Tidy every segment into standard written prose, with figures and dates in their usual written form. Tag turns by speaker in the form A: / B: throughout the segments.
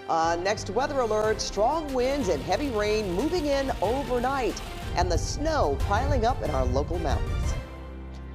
A: Next weather alert, strong winds and heavy rain moving in overnight, and the snow piling up in our local mountains.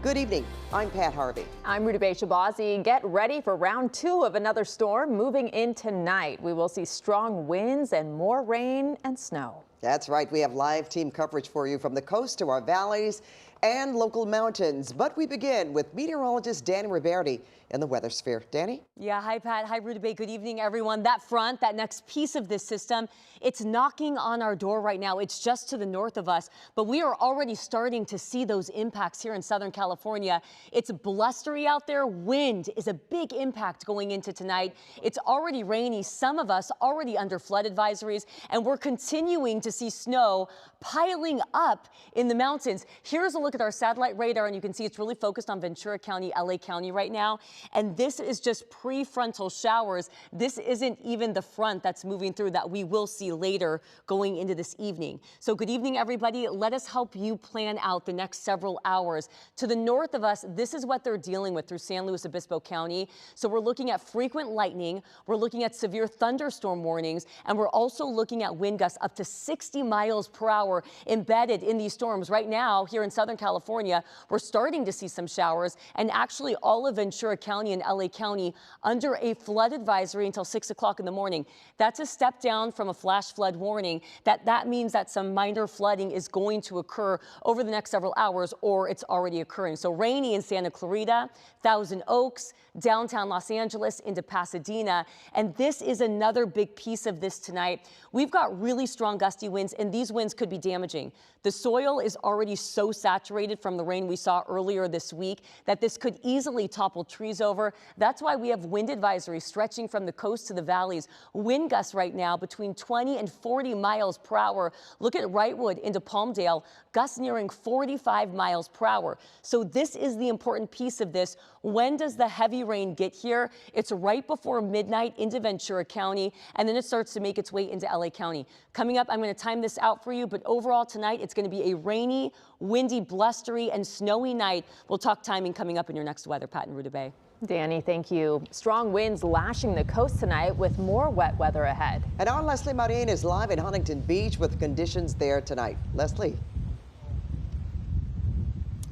A: Good evening. I'm Pat Harvey.
B: I'm Rudabe Shabazi. Get ready for round 2 of another storm moving in tonight. We will see strong winds and more rain and snow.
A: That's right. We have live team coverage for you from the coast to our valleys and local mountains. But we begin with meteorologist Dani Ruberti in the weather sphere. Dani?
C: Yeah, hi Pat, hi Rudabe, good evening everyone. That front, that next piece of this system, it's knocking on our door right now. It's just to the north of us, but we are already starting to see those impacts here in Southern California. It's blustery out there. Wind is a big impact going into tonight. It's already rainy, some of us already under flood advisories, and we're continuing to see snow piling up in the mountains. Here's a look at our satellite radar, and you can see it's really focused on Ventura County, LA County right now. And this is just prefrontal showers. This isn't even the front that's moving through that we will see later going into this evening. So good evening, everybody. Let us help you plan out the next several hours. To the north of us, this is what they're dealing with through San Luis Obispo County. So we're looking at frequent lightning. We're looking at severe thunderstorm warnings. And we're also looking at wind gusts up to 60 miles per hour embedded in these storms. Right now, here in Southern California, we're starting to see some showers, and actually all of Ventura County and LA County under a flood advisory until 6 o'clock in the morning. That's a step down from a flash flood warning. That means that some minor flooding is going to occur over the next several hours, or it's already occurring. So rainy in Santa Clarita, Thousand Oaks, downtown Los Angeles into Pasadena. And this is another big piece of this tonight. We've got really strong gusty winds, and these winds could be damaging. The soil is already so saturated from the rain we saw earlier this week that this could easily topple trees over. That's why we have wind advisories stretching from the coast to the valleys. Wind gusts right now between 20 and 40 miles per hour. Look at Wrightwood into Palmdale, gusts nearing 45 miles per hour. So this is the important piece of this. When does the heavy rain get here? It's right before midnight into Ventura County, and then it starts to make its way into LA County. Coming up, I'm going to time this out for you, but overall tonight, it's going to be a rainy, windy, blustery, and snowy night. We'll talk timing coming up in your next weather, Pat and Rudabe.
B: Dani, thank you. Strong winds lashing the coast tonight with more wet weather ahead.
A: And our Lesley Marin is live in Huntington Beach with conditions there tonight. Lesley.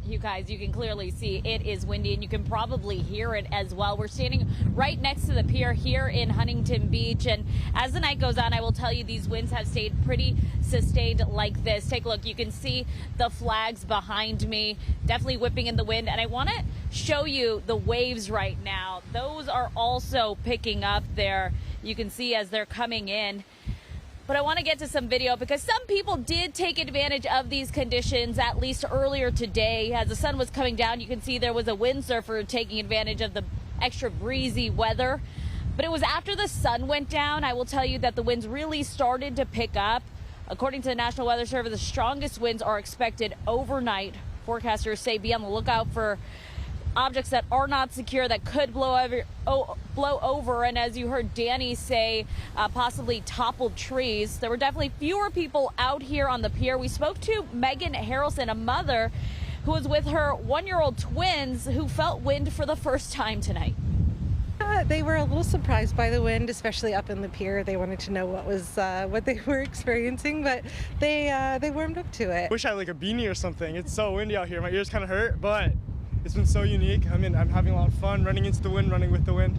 D: You guys, you can clearly see it is windy, and you can probably hear it as well. We're standing right next to the pier here in Huntington Beach, and as the night goes on, I will tell you these winds have stayed pretty sustained like this. Take a look. You can see the flags behind me, definitely whipping in the wind, and I want to show you the waves right now. Those are also picking up there. You can see as they're coming in. But I want to get to some video because some people did take advantage of these conditions, at least earlier today. As the sun was coming down, you can see there was a windsurfer taking advantage of the extra breezy weather. But it was after the sun went down, I will tell you, that the winds really started to pick up. According to the National Weather Service, the strongest winds are expected overnight. Forecasters say be on the lookout for objects that are not secure that could blow over, and as you heard Dani say, possibly toppled trees. There were definitely fewer people out here on the pier. We spoke to Megan Harrelson, a mother who was with her one-year-old twins who felt wind for the first time tonight.
E: They were a little surprised by the wind, especially up in the pier. They wanted to know what they were experiencing, but they warmed up to it.
F: Wish I had like a beanie or something. It's so windy out here. My ears kind of hurt, but it's been so unique. I mean, I'm having a lot of fun running into the wind, running with the wind.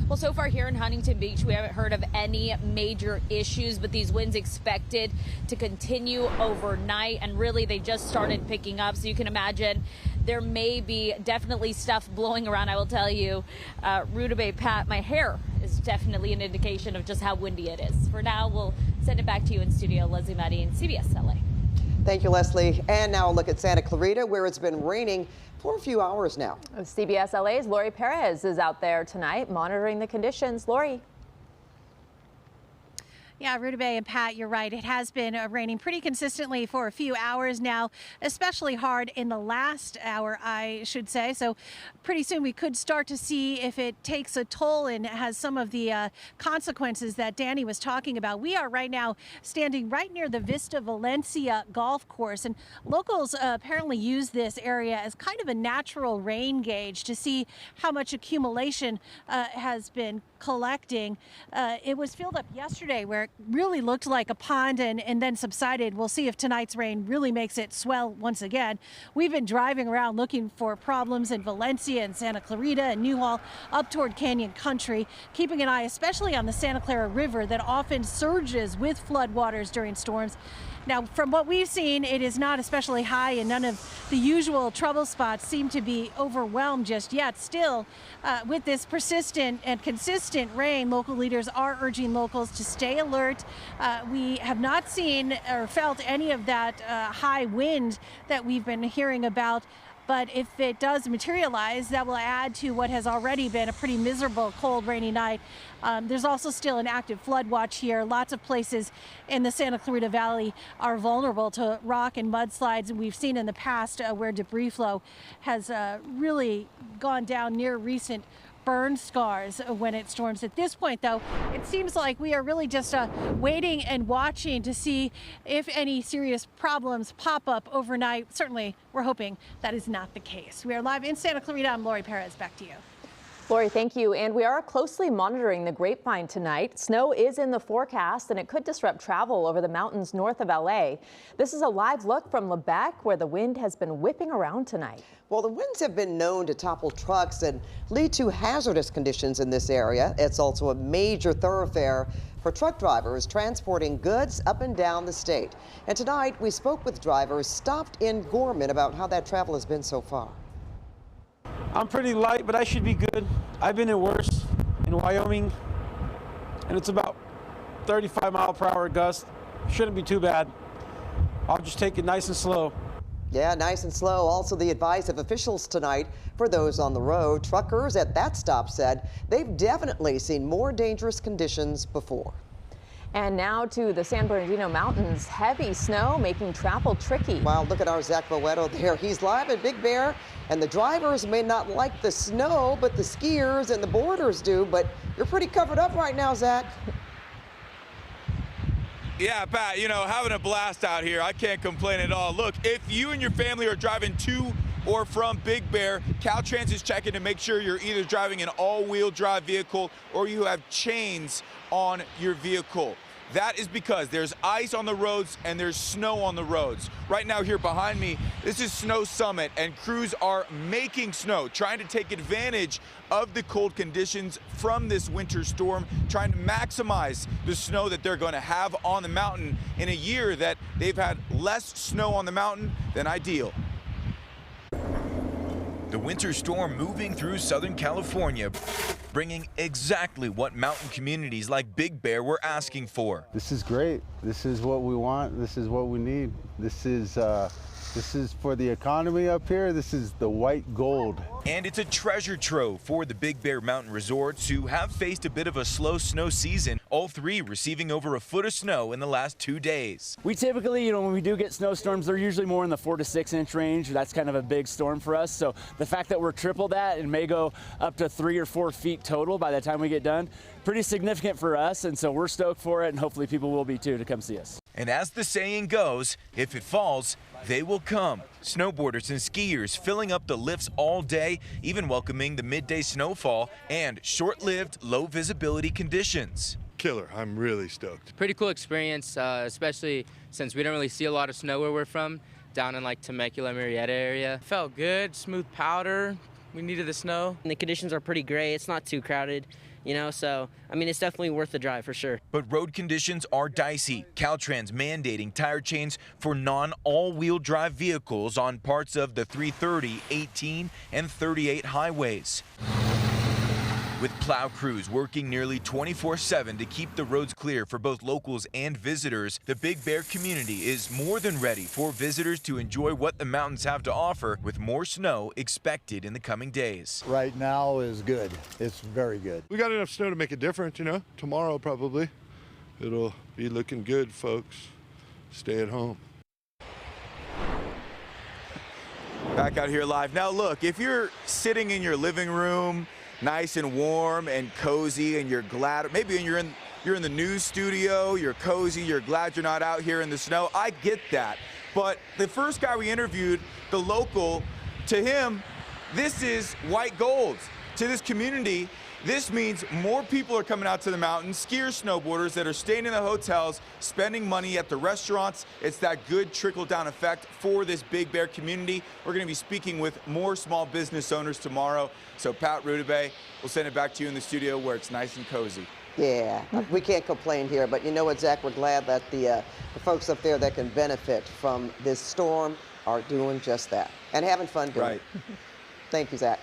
D: Well, so far here in Huntington Beach, we haven't heard of any major issues, but these winds expected to continue overnight, and really they just started picking up. So you can imagine there may be definitely stuff blowing around. I will tell you, Rudabe, Pat, my hair is definitely an indication of just how windy it is. For now, we'll send it back to you in studio. Lesley Marin, CBS LA.
A: Thank you, Lesley. And now a look at Santa Clarita, where it's been raining for a few hours now.
B: CBS LA's Laurie Perez is out there tonight monitoring the conditions. Laurie.
G: Yeah, Rudabeh and Pat, you're right. It has been raining pretty consistently for a few hours now, especially hard in the last hour, I should say. So pretty soon we could start to see if it takes a toll and has some of the consequences that Dani was talking about. We are right now standing right near the Vista Valencia golf course, and locals apparently use this area as kind of a natural rain gauge to see how much accumulation has been collecting. It was filled up yesterday where it really looked like a pond and then subsided. We'll see if tonight's rain really makes it swell once again. We've been driving around looking for problems in Valencia and Santa Clarita and Newhall up toward Canyon Country, keeping an eye especially on the Santa Clara River that often surges with floodwaters during storms. Now, from what we've seen, it is not especially high, and none of the usual trouble spots seem to be overwhelmed just yet. Still, with this persistent and consistent rain, local leaders are urging locals to stay alert. We have not seen or felt any of that high wind that we've been hearing about. But if it does materialize, that will add to what has already been a pretty miserable, cold, rainy night. There's also still an active flood watch here. Lots of places in the Santa Clarita Valley are vulnerable to rock and mudslides. And we've seen in the past where debris flow has really gone down near recent burn scars when it storms. At this point, though, it seems like we are really just waiting and watching to see if any serious problems pop up overnight. Certainly, we're hoping that is not the case. We are live in Santa Clarita. I'm Laurie Perez. Back to you.
B: Laurie, thank you. And we are closely monitoring the Grapevine tonight. Snow is in the forecast, and it could disrupt travel over the mountains north of LA. This is a live look from Lebec, where the wind has been whipping around tonight.
A: Well, the winds have been known to topple trucks and lead to hazardous conditions in this area. It's also a major thoroughfare for truck drivers transporting goods up and down the state. And tonight, we spoke with drivers stopped in Gorman about how that travel has been so far.
H: I'm pretty light, but I should be good. I've been in worse in Wyoming, and it's about 35-mile-per-hour gust. Shouldn't be too bad. I'll just take it nice and slow.
A: Yeah, nice and slow. Also, the advice of officials tonight for those on the road. Truckers at that stop said they've definitely seen more dangerous conditions before.
B: And now to the San Bernardino Mountains. Heavy snow making travel tricky.
A: Wow, look at our Zach Boetto there. He's live at Big Bear, and the drivers may not like the snow, but the skiers and the boarders do. But you're pretty covered up right now, Zach.
I: Yeah, Pat, you know, having a blast out here. I can't complain at all. Look, if you and your family are driving to or from Big Bear, Caltrans is checking to make sure you're either driving an all-wheel drive vehicle or you have chains on your vehicle. That is because there's ice on the roads and there's snow on the roads. Right now here behind me, this is Snow Summit, and crews are making snow, trying to take advantage of the cold conditions from this winter storm, trying to maximize the snow that they're going to have on the mountain in a year that they've had less snow on the mountain than ideal.
J: The winter storm moving through Southern California, bringing exactly what mountain communities like Big Bear were asking for.
K: This is great. This is what we want. This is what we need. This is for the economy up here. This is the white gold.
J: And it's a treasure trove for the Big Bear Mountain Resorts, who have faced a bit of a slow snow season, all three receiving over a foot of snow in the last 2 days.
L: We typically, when we do get snowstorms, they're usually more in the 4 to 6 inch range. That's kind of a big storm for us. So the fact that we're triple that and may go up to 3 or 4 feet total by the time we get done, pretty significant for us. And so we're stoked for it, and hopefully people will be too to come see us.
J: And as the saying goes, if it falls, they will come. Snowboarders and skiers filling up the lifts all day, even welcoming the midday snowfall and short-lived low visibility conditions.
M: Killer. I'm really stoked.
N: Pretty cool experience, especially since we don't really see a lot of snow where we're from, down in like Temecula, Murrieta area.
O: Felt good, smooth powder. We needed the snow.
P: And the conditions are pretty great. It's not too crowded, so, I mean, it's definitely worth the drive for sure.
J: But road conditions are dicey. Caltrans mandating tire chains for non-all-wheel drive vehicles on parts of the 330, 18, and 38 highways. With plow crews working nearly 24/7 to keep the roads clear for both locals and visitors, the Big Bear community is more than ready for visitors to enjoy what the mountains have to offer, with more snow expected in the coming days.
K: Right now is good. It's very good.
M: We got enough snow to make a difference, tomorrow probably. It'll be looking good, folks. Stay at home.
I: Back out here live. Now look, if you're sitting in your living room, nice and warm and cozy, and you're glad, maybe you're in the news studio, you're cozy, you're glad you're not out here in the snow, I get that. But the first guy we interviewed, the local, to him, this is white gold. To this community, this means more people are coming out to the mountains, skiers, snowboarders that are staying in the hotels, spending money at the restaurants. It's that good trickle-down effect for this Big Bear community. We're going to be speaking with more small business owners tomorrow. So Pat Ruberti, we'll send it back to you in the studio where it's nice and cozy.
A: Yeah, we can't complain here, but you know what, Zach? We're glad that the folks up there that can benefit from this storm are doing just that and having fun doing it. Thank you, Zach.